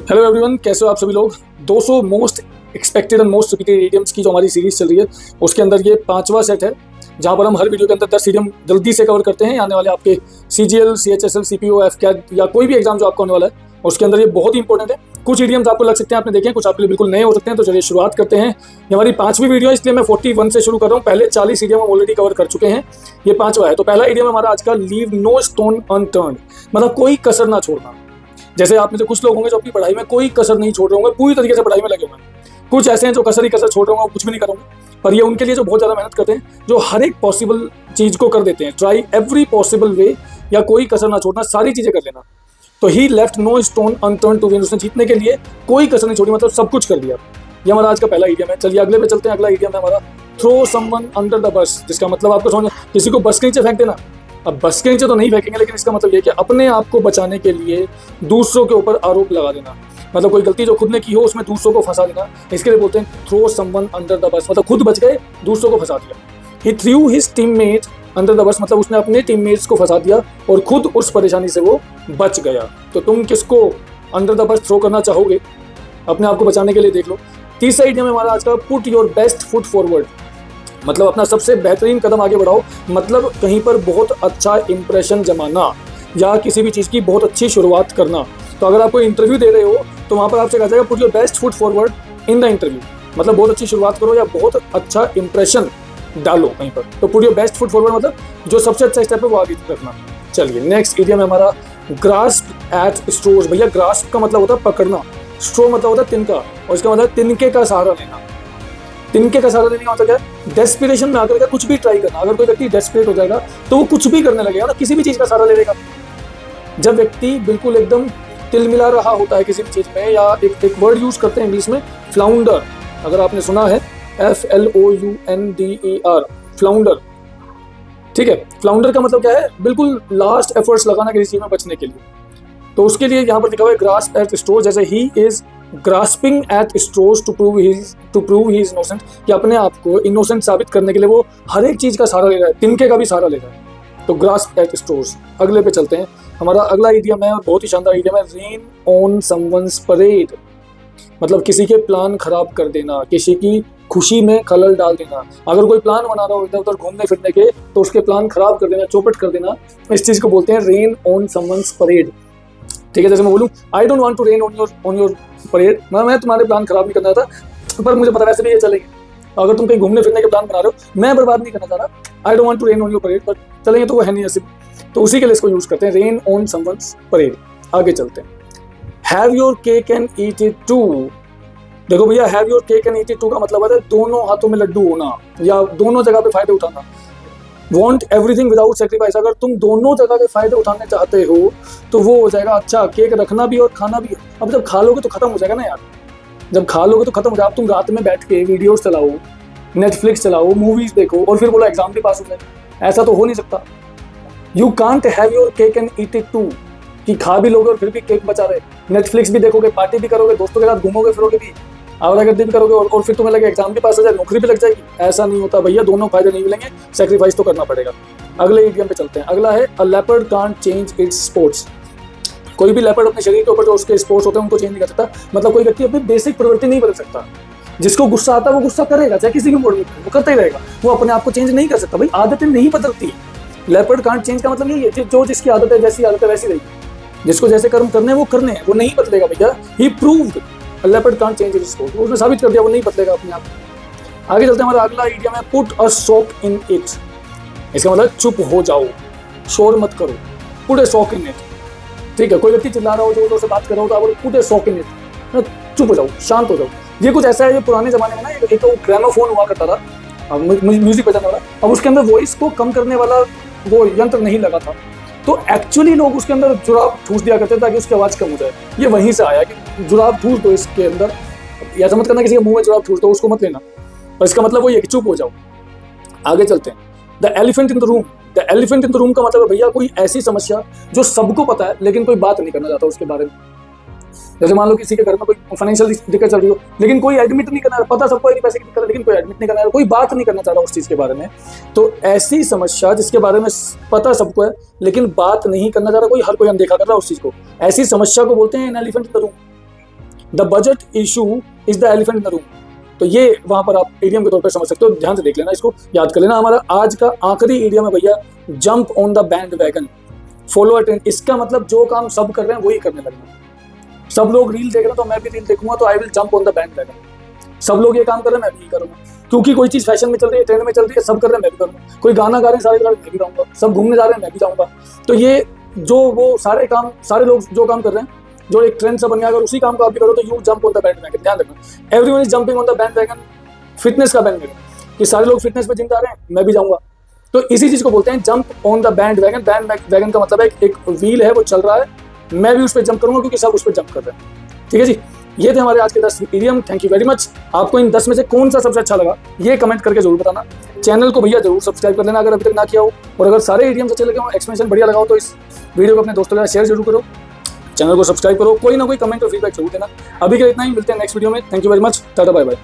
Hello everyone, कैसे हो आप सभी लोग। 200 most expected and most repeated idioms की जो हमारी सीरीज चल रही है उसके अंदर ये 5वां सेट है, जहां पर हम हर वीडियो के अंदर 10 इडियम जल्दी से कवर करते हैं। आने वाले आपके CGL, CHSL, CPO, FCAT या कोई भी एग्जाम जो आपका होने वाला है उसके अंदर ये बहुत ही इंपॉर्टेंट है। कुछ इडियम्स आपको लग सकते हैं आपने देखे हैं, कुछ आपके लिए बिल्कुल नए हो सकते हैं। तो चलिए शुरुआत करते हैं। ये हमारी 5वीं वीडियो है, इसलिए मैं 41 से शुरू कर रहा हूँ। पहले 40 इडियम हम ऑलरेडी कवर कर चुके हैं, ये 5वां है। तो पहला इडियम हमारा आज का, लीव नो स्टोन अनटर्न्ड, मतलब कोई कसर ना छोड़ना। जैसे आप में से कुछ लोग होंगे जो अपनी पढ़ाई में कोई कसर नहीं छोड़ रहे होंगे, पूरी तरीके से पढ़ाई में लगे हुए हैं। कुछ ऐसे हैं जो कसर ही कसर छोड़ रहे होंगे, कुछ भी नहीं करेंगे। पर ये उनके लिए जो बहुत ज़्यादा मेहनत करते हैं, जो हर एक पॉसिबल चीज़ को कर देते हैं, ट्राई एवरी पॉसिबल वे, या कोई कसर ना छोड़ना, सारी चीज़ें कर लेना। तो he left no stone unturned to win, उसने जीतने के लिए कोई कसर नहीं छोड़ी, मतलब सब कुछ कर दिया। ये हमारा आज का पहला इडियम है। चलिए अगले पे चलते हैं। अगला इडियम है हमारा, थ्रो समवन अंडर द बस, जिसका मतलब आपको समझ, किसी को बस के नीचे फेंक देना। अब बस के नीचे तो नहीं फेंकेंगे, लेकिन इसका मतलब ये कि अपने आप को बचाने के लिए दूसरों के ऊपर आरोप लगा देना, मतलब कोई गलती जो खुद ने की हो उसमें दूसरों को फंसा देना। इसके लिए बोलते हैं throw someone under the bus, मतलब खुद बच गए, दूसरों को फंसा दिया। He threw his teammate under the bus, मतलब उसने अपने टीममेट्स को फंसा दिया और खुद उस परेशानी से वो बच गया। तो तुम किसको अंडर द बस थ्रो करना चाहोगे अपने आप को बचाने के लिए, देख लो। तीसरा आइडिया में हमारा आज का, put your best foot forward, मतलब अपना सबसे बेहतरीन कदम आगे बढ़ाओ, मतलब कहीं पर बहुत अच्छा इंप्रेशन जमाना या किसी भी चीज़ की बहुत अच्छी शुरुआत करना। तो अगर आप कोई इंटरव्यू दे रहे हो तो वहाँ पर आपसे कहा जाएगा put your best foot forward in the interview, मतलब बहुत अच्छी शुरुआत करो या बहुत अच्छा इंप्रेशन डालो कहीं पर। तो put your best foot forward मतलब जो सबसे अच्छा स्टेप है वो आगे रखना। चलिए नेक्स्ट इडियम है हमारा, ग्रास्प एट स्ट्रोज। भैया ग्रास्प का मतलब होता है पकड़ना, स्ट्रो मतलब होता है तिनका, और इसका मतलब तिनके का सहारा लेना। तिनके का सहारा लेने का मतलब क्या है, डेस्पिरेशन में आकर के कुछ भी ट्राई करना। अगर कोई व्यक्ति डेस्परेट हो जाएगा तो वो कुछ भी करने लगेगा ना, किसी भी चीज़ का सहारा ले लेगा। जब व्यक्ति बिल्कुल एकदम तिलमिला रहा होता है किसी भी चीज़ में, या एक वर्ड यूज करते हैं इंग्लिश में, फ्लाउंडर, अगर आपने सुना है, FLOUNDER, फ्लाउंडर। ठीक है, फ्लाउंडर का मतलब क्या है, बिल्कुल लास्ट एफर्ट्स लगाना किसी चीज़ में बचने के लिए। तो उसके लिए यहाँ पर लिखा हुआ है ग्रास्प एट स्ट्रोज, जैसे he is grasping at straws to prove he is innocent, कि अपने आप को इनोसेंट साबित करने के लिए वो हर एक चीज़ का सहारा ले रहा है, तिनके का भी सहारा ले रहा है। तो ग्रास्प एट स्ट्रोज। अगले पे चलते हैं। हमारा अगला इडियम है और बहुत ही शानदार इडियम है, रेन ऑन समवन्स परेड, मतलब किसी के प्लान खराब कर देना, किसी की खुशी में खलल डाल देना। अगर कोई प्लान बना रहा हो इधर उधर घूमने फिरने के, तो उसके प्लान खराब कर देना, चौपट कर देना, इस चीज़ को बोलते हैं रेन ऑन समवन्स परेड। ठीक है, जैसे मैं बोलूँ I don't want to rain on your parade, मैं तुम्हारे प्लान खराब नहीं करना था, पर मुझे पता वैसे भी ये चलेंगे। अगर तुम कहीं घूमने फिरने के प्लान बना रहे हो, मैं बर्बाद नहीं करना चाह रहा, I don't want to rain on your parade, पर चलेंगे तो वो है नहीं ऐसे, तो उसी के लिए इसको यूज करते हैं, रेन ऑन समवन्स परेड। आगे चलते हैं। Have your cake and eat it too. देखो भैया, have your cake and eat it too का मतलब है दोनों हाथों में लड्डू होना, या दोनों जगह पे फायदे उठाना। वॉन्ट एवरीथिंग विदाउट सेक्रीफाइस, अगर तुम दोनों जगह के फायदे उठाने चाहते हो तो वो हो जाएगा, अच्छा केक रखना भी और खाना भी। अब जब खा लोगे तो खत्म हो जाएगा ना यार, जब खा लोगे तो खत्म हो जाएगा। अब तुम रात में बैठ के वीडियोस चलाओ, नेटफ्लिक्स चलाओ, मूवीज देखो और फिर बोलो एग्जाम भी पास हो जाए, ऐसा तो हो नहीं सकता। You can't have your cake and eat it too, कि खा भी लोगे और फिर भी केक बचा रहे, नेटफ्लिक्स भी देखोगे, पार्टी भी करोगे, दोस्तों के साथ घूमोगे फिरोगे भी, आवारागर्दी भी करोगे और फिर तुम्हें लगे एग्जाम भी पास हो जाए, नौकरी भी लग जाएगी। ऐसा नहीं होता भैया, दोनों फायदे नहीं मिलेंगे, सेक्रीफाइस तो करना पड़ेगा। अगले इडियम पे चलते हैं। अगला है, अ leopard can't change it's sports. कोई भी लेपर्ड अपने शरीर के ऊपर जो उसके स्पोर्ट्स होते हैं उनको चेंज नहीं कर सकता, मतलब कोई व्यक्ति अपनी बेसिक प्रवृत्ति नहीं बदल सकता। जिसको गुस्सा आता है वो गुस्सा करेगा, चाहे किसी भी मोड में वो करता ही रहेगा, वो अपने आप को चेंज नहीं कर सकता। भाई आदतें नहीं बदलती, लेपर्ड कांट चेंज का मतलब यही है, जो जिसकी आदत है, जैसी आदत है वैसी रहेगी, जिसको जैसे कर्म करने हैं वो करने हैं, वो नहीं बदलेगा भैया। He proved leopard can't change it's sports, उसने साबित कर दिया वो नहीं बदलेगा अपने आप। आगे चलते हैं। हमारा अगला आइडिया है, put a sock in it. इसका मतलब चुप हो जाओ, शोर मत करो, put a sock in it. ठीक है, कोई व्यक्ति चिल्ला रहा हो, जोर जोर से बात कर रहा हो, तो आप put a sock in it, चुप हो जाओ, शांत हो जाओ। ये कुछ ऐसा है, ये पुराने जमाने में ना एक तो ग्रामोफोन हुआ करता था, म्यूजिक बजाने वाला, अब उसके अंदर वॉइस को कम करने वाला वो यंत्र नहीं लगा था, तो एक्चुअली लोग उसके अंदर जुराब ठूस दिया करते ताकि उसकी आवाज़ कम हो जाए। ये वहीं से आया कि जुराब ठूस दो इसके अंदर, ऐसा मत करना किसी के मुंह में जुराब ठूस दो, उसको मत लेना, पर इसका मतलब वो ये कि चुप हो जाओ। आगे चलते हैं। The elephant in the room. The elephant in the room का मतलब है भैया कोई ऐसी समस्या जो सबको पता है लेकिन कोई बात नहीं करना चाहता उसके बारे में। जैसे मान लो किसी के घर में कोई फाइनेंशियल दिक्कत चल रही हो, लेकिन कोई एडमिट नहीं करना, पता सबको है कि पैसे की दिक्कत है, लेकिन कोई एडमिट नहीं करना, कोई बात नहीं करना चाह रहा उस चीज़ के बारे में। तो ऐसी समस्या जिसके बारे में पता सबको है लेकिन बात नहीं करना चाह रहा कोई, हर कोई अनदेखा कर रहा है उस चीज़ को, ऐसी समस्या को बोलते हैं an elephant in the room. The budget issue is the elephant in the room. तो ये वहां पर आप इडियम के तौर पर समझ सकते हो, ध्यान से देख लेना, इसको याद कर लेना। हमारा आज का आखिरी इडियम है भैया, jump on the band wagon, follow a trend. इसका मतलब जो काम सब कर रहे हैं वही करने लगना। सब लोग रील देख रहे हैं तो मैं भी रील देखूंगा, तो I will jump on the band wagon. सब लोग ये काम कर रहे हैं मैं भी करूंगा, क्योंकि कोई चीज फैशन में चल रही है, ट्रेंड में चल रही है, सब कर रहे हैं मैं भी करूंगा। कोई गाना गा रहे हैं सारे मैं भी गाऊंगा, सब घूमने जा रहे हैं मैं भी जाऊंगा। तो ये जो वो सारे काम, सारे लोग जो काम कर रहे हैं, जो एक ट्रेंड सा बन गया, अगर उसी काम को आप भी करो तो you jump on the band wagon. ध्यान रखना, everyone is jumping on the band wagon, fitness का बैंड वैगन, कि सारे लोग फिटनेस पे जिम जा रहे हैं मैं भी जाऊंगा। तो इसी चीज को बोलते हैं jump on the band wagon. Band wagon का मतलब है एक व्हील है वो चल रहा है, मैं भी उस पर जंप करूंगा क्योंकि सब उस पर जंप कर रहे हैं। ठीक है जी, ये थे हमारे आज के 10 idiom. Thank you very much. आपको इन 10 में से कौन सा सबसे अच्छा लगा ये कमेंट करके जरूर बताना। चैनल को भैया जरूर सब्सक्राइब कर लेना अगर अभी तक ना किया हो, और अगर सारे इडियम्स अच्छे लगे हो, एक्सप्लेनेशन बढ़िया लगा हो, तो इस वीडियो को अपने दोस्तों के साथ शेयर जरूर करो, चैनल को सब्सक्राइब करो, कोई ना कोई कमेंट और फीडबैक जरूर देना। अभी के इतना ही, मिलते हैं नेक्स्ट वीडियो में। Thank you very much, tata bye bye.